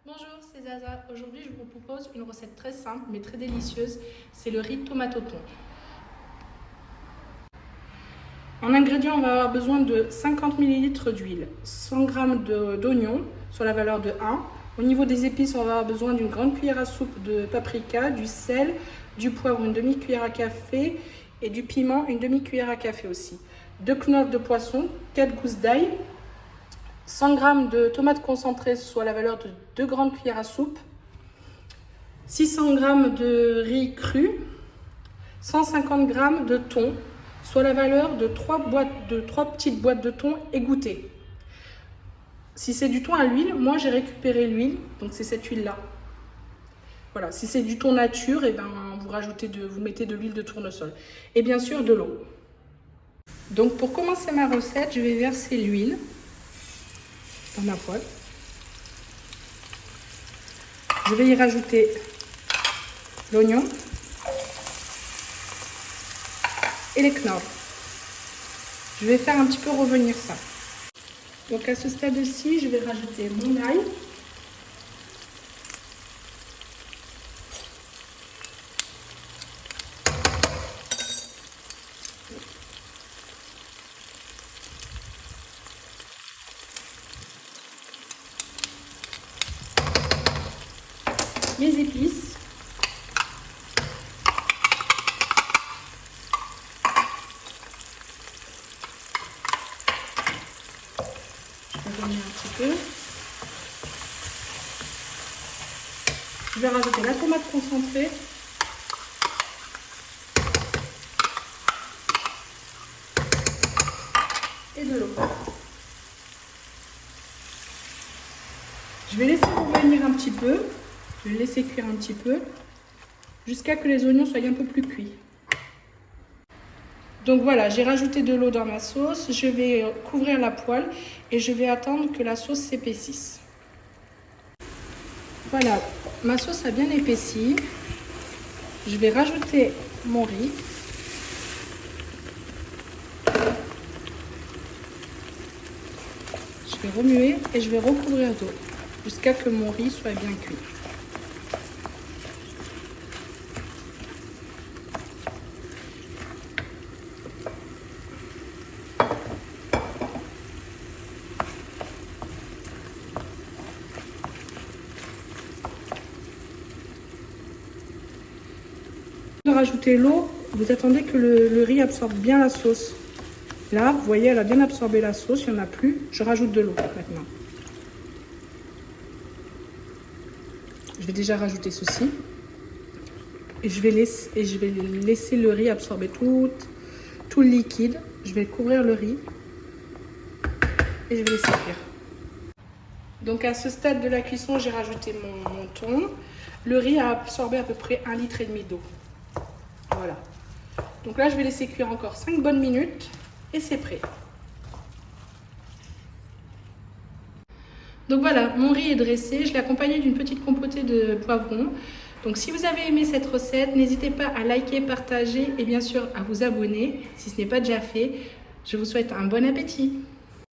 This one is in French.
Bonjour, c'est Zaza. Aujourd'hui, je vous propose une recette très simple mais très délicieuse. C'est le riz tomate au thon. En ingrédients, on va avoir besoin de 50 ml d'huile, 100 g d'oignon sur la valeur de 1. Au niveau des épices, on va avoir besoin d'une grande cuillère à soupe de paprika, du sel, du poivre, une demi-cuillère à café et du piment, une demi-cuillère à café aussi. 2 knops de poisson, 4 gousses d'ail, 100 g de tomates concentrées, soit la valeur de 2 grandes cuillères à soupe, 600 g de riz cru, 150 g de thon, soit la valeur de 3 petites boîtes de thon égouttées. Si c'est du thon à l'huile, moi j'ai récupéré l'huile, donc c'est cette huile-là. Voilà, si c'est du thon nature, et ben vous mettez de l'huile de tournesol. Et bien sûr de l'eau. Donc pour commencer ma recette, je vais verser l'huile dans ma poêle. Je vais y rajouter l'oignon et les knops. Je vais faire un petit peu revenir ça. Donc à ce stade-ci, je vais rajouter mon ail. Mes épices. Je vais revenir un petit peu. Je vais rajouter la tomate concentrée. Et de l'eau. Je vais laisser revenir un petit peu. Je vais laisser cuire un petit peu jusqu'à que les oignons soient un peu plus cuits. Donc voilà, j'ai rajouté de l'eau dans ma sauce. Je vais couvrir la poêle et je vais attendre que la sauce s'épaississe. Voilà, ma sauce a bien épaissi. Je vais rajouter mon riz. Je vais remuer et je vais recouvrir d'eau jusqu'à ce que mon riz soit bien cuit. De rajouter l'eau, vous attendez que le riz absorbe bien la sauce. Là, vous voyez, elle a bien absorbé la sauce, il n'y en a plus. Je rajoute de l'eau maintenant. Je vais déjà rajouter ceci. Et je vais laisser le riz absorber tout le liquide. Je vais couvrir le riz. Et je vais laisser cuire. Donc à ce stade de la cuisson, j'ai rajouté mon thon. Le riz a absorbé à peu près 1,5 litre d'eau. Voilà. Donc là, je vais laisser cuire encore 5 bonnes minutes. Et c'est prêt. Donc voilà, mon riz est dressé. Je l'ai accompagné d'une petite compotée de poivrons. Donc si vous avez aimé cette recette, n'hésitez pas à liker, partager et bien sûr à vous abonner si ce n'est pas déjà fait. Je vous souhaite un bon appétit.